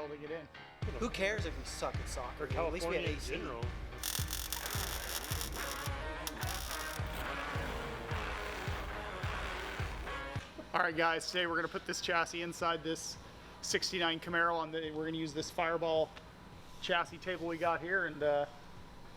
welding it in. Who cares if we suck at soccer? California at least we had in AC. general. All right, guys, today we're gonna put this chassis inside this 69 Camaro we're gonna use this Firewall chassis table we got here, and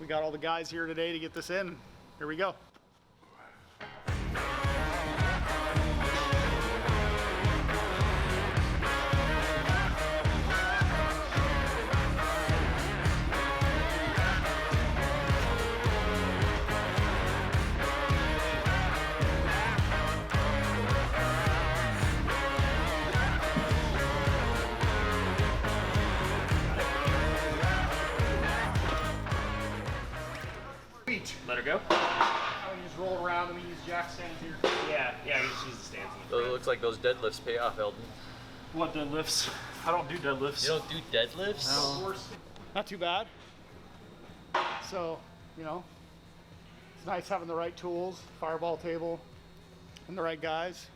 we got all the guys here today to get this in. Here we go. Let her go? Oh, you just roll around and we use jack stands here. Yeah, we just use the stands. So it looks like those deadlifts pay off, Eldon. What deadlifts? I don't do deadlifts. You don't do deadlifts? No. Not too bad. So, you know, it's nice having the right tools, Firewall table, and the right guys.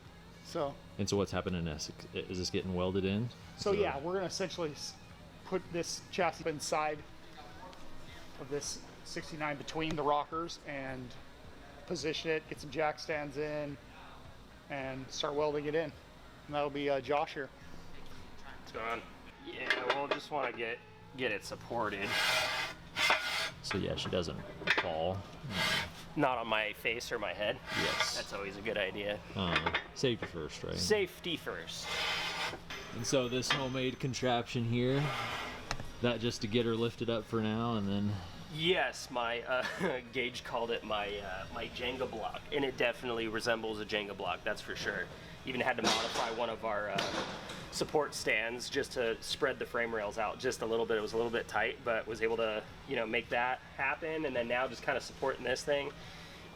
So. And so what's happening next? Is this getting welded in? So yeah, we're gonna essentially put this chassis inside of this 69 between the rockers and position it, get some jack stands in, and start welding it in. And that'll be Josh here. What's going on? Yeah, we'll just want to get it supported. So yeah, she doesn't fall. Not on my face or my head. Yes. That's always a good idea. Safety first, right? Safety first. And so this homemade contraption here, that just to get her lifted up for now, and then. Yes, my Gage called it my my Jenga block, and it definitely resembles a Jenga block. That's for sure. Even had to modify one of our support stands just to spread the frame rails out just a little bit. It was a little bit tight, but was able to, you know, make that happen. And then now just kind of supporting this thing.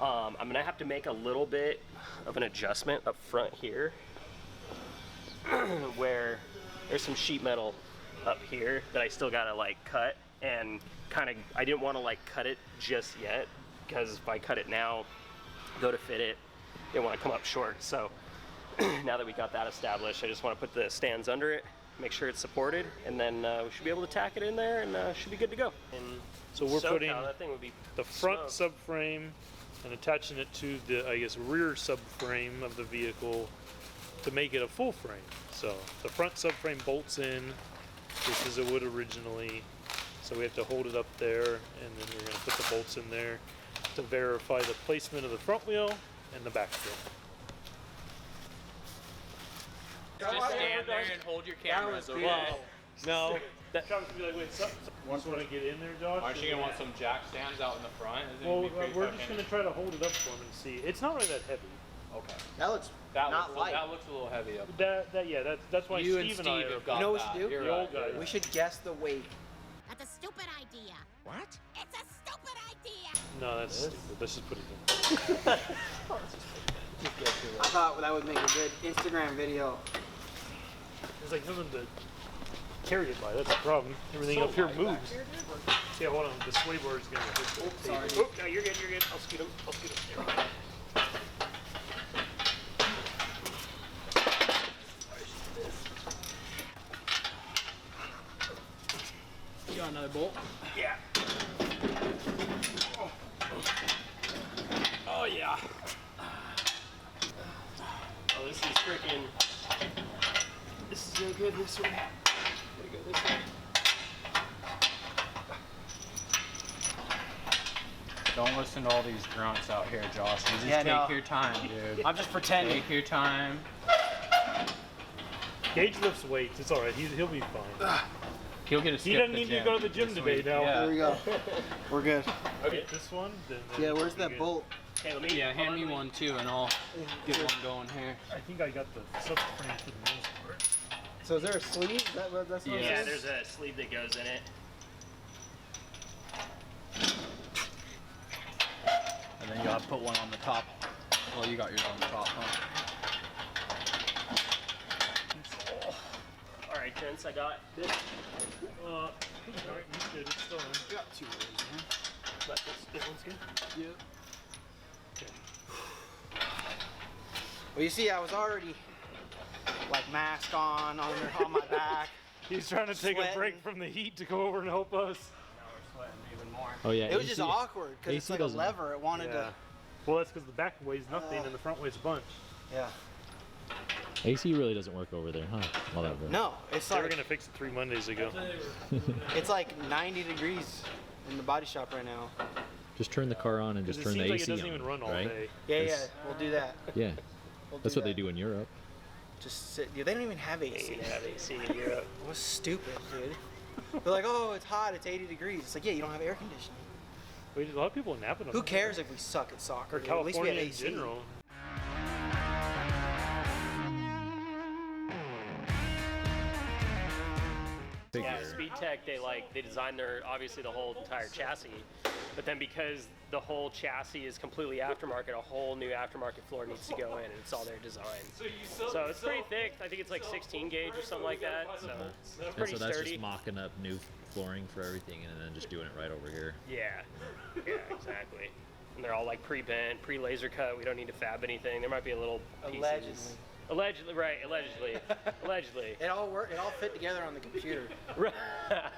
I'm gonna have to make a little bit of an adjustment up front here, where there's some sheet metal up here that I still gotta like cut, and kind of, I didn't want to like cut it just yet, because if I cut it now, go to fit it, they want to come up short. So now that we got that established, I just want to put the stands under it, make sure it's supported, and then we should be able to tack it in there, and should be good to go. And so we're putting that thing would be the front subframe and attaching it to the, I guess, rear subframe of the vehicle to make it a full frame. So the front subframe bolts in just as it would originally. So we have to hold it up there, and then we're going to put the bolts in there to verify the placement of the front wheel and the back wheel. Just stand there and hold your cameras, okay? No. Travis would be like, wait, once want to get in there, Josh? Aren't you going to want some jack stands out in the front? Well, we're just going to try to hold it up for him and see. It's not really that heavy. Okay. That looks not light. That looks a little heavy up. That's why You Steve and I are. have got You know what that. we should do? You're The old right. guys. We should guess the weight. That's a stupid idea. What? It's a stupid idea. No, that's stupid. Let's just put it in. I thought that would make a good Instagram video. There's like nothing to carry it by. That's the problem. Everything up here moves. Yeah, hold on. The sway bar is going to hit the table. Oh, no, you're good, you're good. I'll scoot him. There we go. You got another bolt? Yeah. Oh yeah. Oh, this is freaking. This is really good this way. Gotta go this way. Don't listen to all these grunts out here, Josh. You just take your time, dude. I'm just pretending. Take your time. Gage lifts weights. It's all right. He'll be fine. He'll get a skip. He doesn't need to go to the gym today now. Yeah. There we go. We're good. Okay, this one. Then Yeah, where's that good. bolt? Okay, let me. Yeah, hand me one too, and I'll get one going here. I think I got the subframe for the most part. So is there a sleeve? That's what it Yeah, is? there's a sleeve that goes in it. And then you'll have to put one on the top. Well, you got yours on the top, huh? All right, gents, I got this. All right, you good. It's still in. Got two of these, man. But this one's good. Yep. Okay. Well, you see, I was already like mask on my back. He's trying to take a Sweating. break from the heat to go over and help us. Now we're sweating even more. Oh yeah. It was just awkward because it's AC like a doesn't- lever. It wanted Yeah. Well, that's because the back weighs nothing and the front weighs a bunch. to. Yeah. AC really doesn't work over there, huh? Well, that works. No, it's They were like gonna fix it 3 Mondays ago. it's like 90 degrees in the body shop right now. Just turn the car on and Because just it turn seems the like AC it doesn't on, even run all right? day. Yeah, It's- we'll do that. Yeah, We'll that's do what they that. do in Europe. Just sit. Yeah, they don't even have AC. They have AC in Europe. It was stupid, dude. They're like, oh, it's hot. It's 80 degrees. It's like, yeah, you don't have air conditioning. Wait, a lot of people napping. Who cares if we suck at soccer? Or dude? At least we California have in AC. general. Yeah, SpeedTech, they designed obviously the whole entire chassis, but then because the whole chassis is completely aftermarket, a whole new aftermarket floor needs to go in, and it's all their design. So it's pretty thick. I think it's like 16 gauge or something like that. So it's And pretty so that's sturdy. just mocking up new flooring for everything and then just doing it right over here. Yeah, exactly. And they're all like pre-bent, pre-laser cut. We don't need to fab anything. There might be a little pieces. Allegedly, right? Allegedly, allegedly. It all worked. It all fit together on the computer. Right.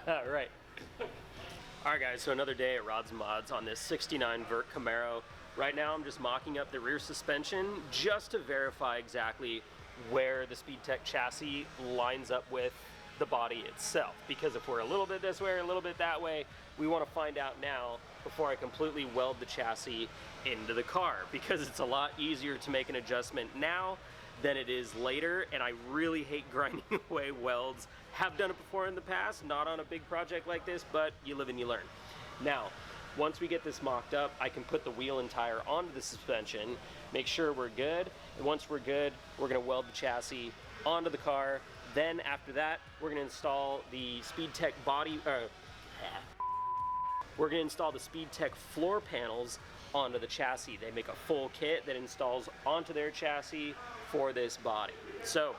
All right, guys. So another day at Rods and Mods on this '69 Vert Camaro. Right now, I'm just mocking up the rear suspension just to verify exactly where the SpeedTech chassis lines up with the body itself. Because if we're a little bit this way or a little bit that way, we want to find out now before I completely weld the chassis into the car. Because it's a lot easier to make an adjustment now than it is later, and I really hate grinding away welds. Have done it before in the past, not on a big project like this, but you live and you learn. Now, once we get this mocked up, I can put the wheel and tire onto the suspension, make sure we're good, and once we're good, we're gonna weld the chassis onto the car. Then after that, we're gonna install the SpeedTech we're gonna install the SpeedTech floor panels onto the chassis. They make a full kit that installs onto their chassis for this body. So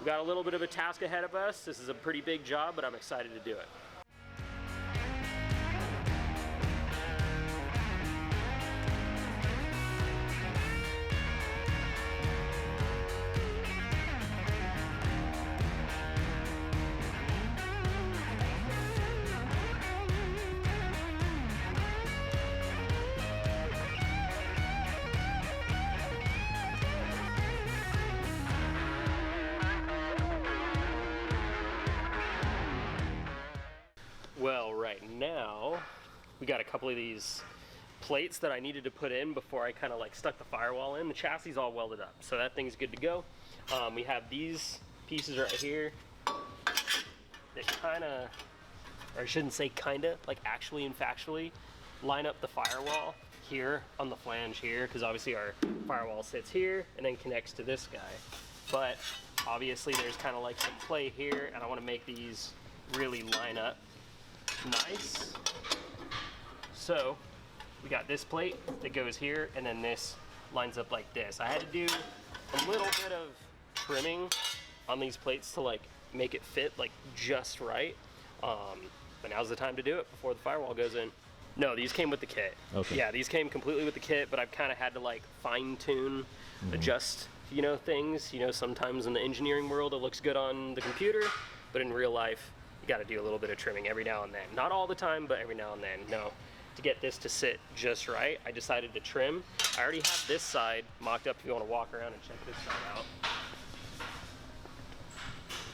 we got a little bit of a task ahead of us. This is a pretty big job, but I'm excited to do it. Well, right now, we got a couple of these plates that I needed to put in before I kind of like stuck the firewall in. The chassis is all welded up, so that thing's good to go. We have these pieces right here that kind of, or I shouldn't say kinda, like actually and factually line up the firewall here on the flange here, because obviously our firewall sits here and then connects to this guy. But obviously there's kind of like some play here, and I want to make these really line up nice. So we got this plate that goes here, and then this lines up like this. I had to do a little bit of trimming on these plates to like make it fit like just right, but now's the time to do it before the firewall goes in. No, these came with the kit. Okay. Yeah, these came completely with the kit, but I've kind of had to like fine tune, adjust, you know, things. You know, sometimes in the engineering world it looks good on the computer, but in real life you got to do a little bit of trimming every now and then. Not all the time, but every now and then. No, to get this to sit just right, I decided to trim. I already have this side mocked up if you want to walk around and check this side out.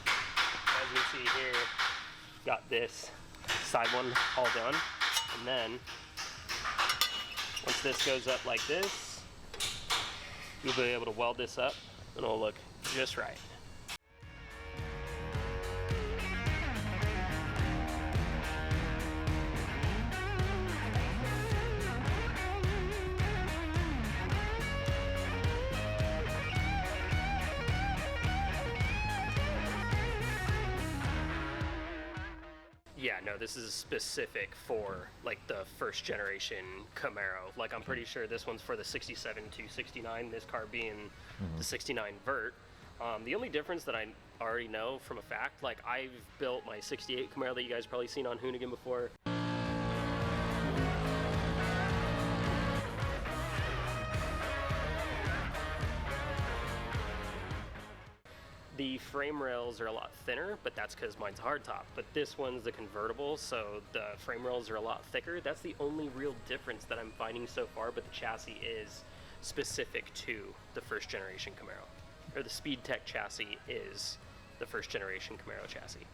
As you can see here, got this side one all done. And then, once this goes up like this, you'll be able to weld this up and it'll look just right. Yeah, no, this is specific for like the first generation Camaro. Like I'm pretty sure this one's for the 67 to 69, this car being the 69 Vert. The only difference that I already know from a fact, like I've built my 68 Camaro that you guys probably seen on Hoonigan before. The frame rails are a lot thinner, but that's because mine's hardtop. But this one's the convertible, so the frame rails are a lot thicker. That's the only real difference that I'm finding so far, but the chassis is specific to the first generation Camaro. Or the SpeedTech chassis is the first generation Camaro chassis.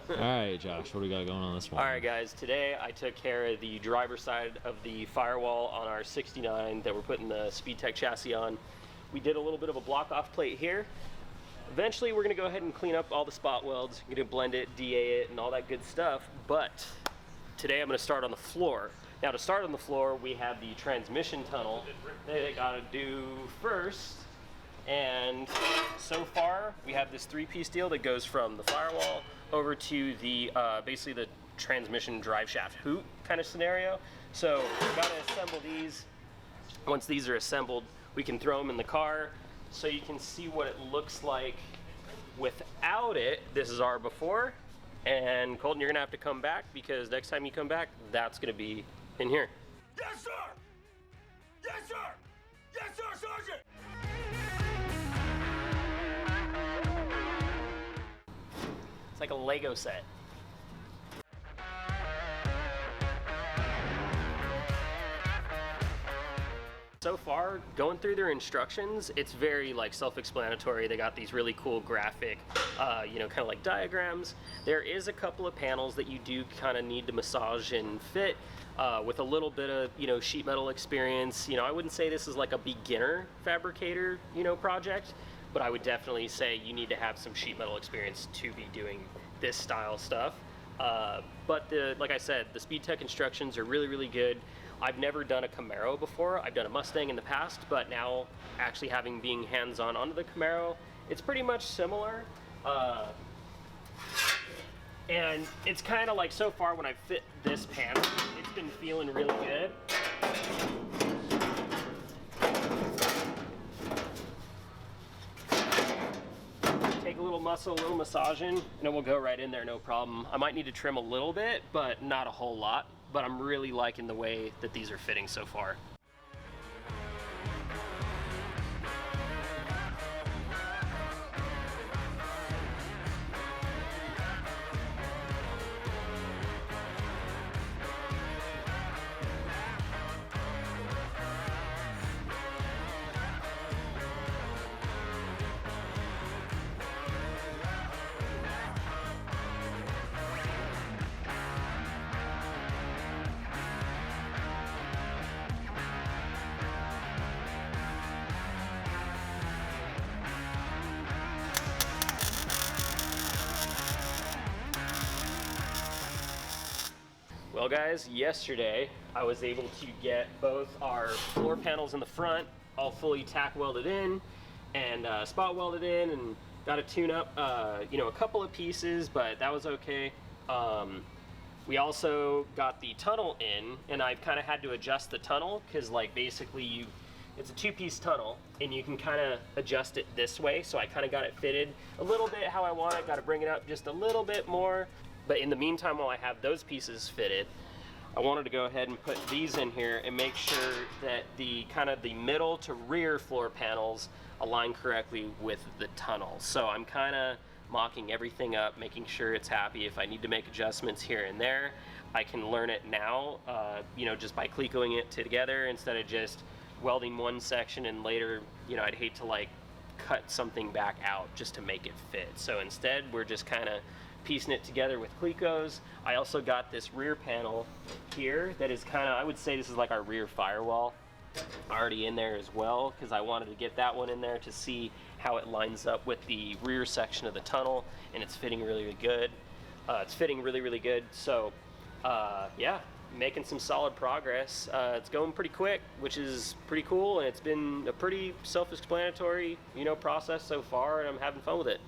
Alright, Josh, what do we got going on this one? All right, guys, today I took care of the driver's side of the firewall on our 69 that we're putting the SpeedTech chassis on. We did a little bit of a block off plate here. Eventually, we're gonna go ahead and clean up all the spot welds, we're gonna blend it, DA it, and all that good stuff. But today I'm gonna start on the floor. Now, to start on the floor, we have the transmission tunnel that I gotta do first. And so far, we have this 3-piece deal that goes from the firewall over to the basically the transmission drive shaft hoot kind of scenario. So we've got to assemble these. Once these are assembled, we can throw them in the car so you can see what it looks like without it. This is our before. And Colton, you're gonna have to come back because next time you come back, that's gonna be in here. Yes, sir! Yes, sir! Yes, sir, Sergeant! It's like a Lego set. So far, going through their instructions, it's very like self-explanatory. They got these really cool graphic, you know, kind of like diagrams. There is a couple of panels that you do kind of need to massage and fit with a little bit of, you know, sheet metal experience. You know, I wouldn't say this is like a beginner fabricator, you know, project, but I would definitely say you need to have some sheet metal experience to be doing this style stuff. But like I said, the SpeedTech instructions are really, really good. I've never done a Camaro before. I've done a Mustang in the past, but now actually being hands-on onto the Camaro, it's pretty much similar. And it's kind of like, so far when I fit this panel, it's been feeling really good. Take a little muscle, a little massaging, and it will go right in there, no problem. I might need to trim a little bit, but not a whole lot. But I'm really liking the way that these are fitting so far. Well guys, yesterday I was able to get both our floor panels in the front all fully tack welded in and spot welded in, and got to tune up you know, a couple of pieces, but that was okay. We also got the tunnel in, and I've kind of had to adjust the tunnel because like basically it's a 2-piece tunnel and you can kind of adjust it this way, so I kind of got it fitted a little bit how I want it, got to bring it up just a little bit more. But in the meantime, while I have those pieces fitted, I wanted to go ahead and put these in here and make sure that the kind of the middle to rear floor panels align correctly with the tunnel. So I'm kind of mocking everything up, making sure it's happy. If I need to make adjustments here and there, I can learn it now, you know, just by clecoing it together instead of just welding one section and later, you know, I'd hate to like cut something back out just to make it fit. So instead, we're just kind of piecing it together with clecos. I also got this rear panel here that is kind of, I would say this is like our rear firewall already in there as well, because I wanted to get that one in there to see how it lines up with the rear section of the tunnel, and it's fitting really, really good. It's fitting really, really good. So, yeah, making some solid progress. It's going pretty quick, which is pretty cool, and it's been a pretty self-explanatory, process so far, and I'm having fun with it.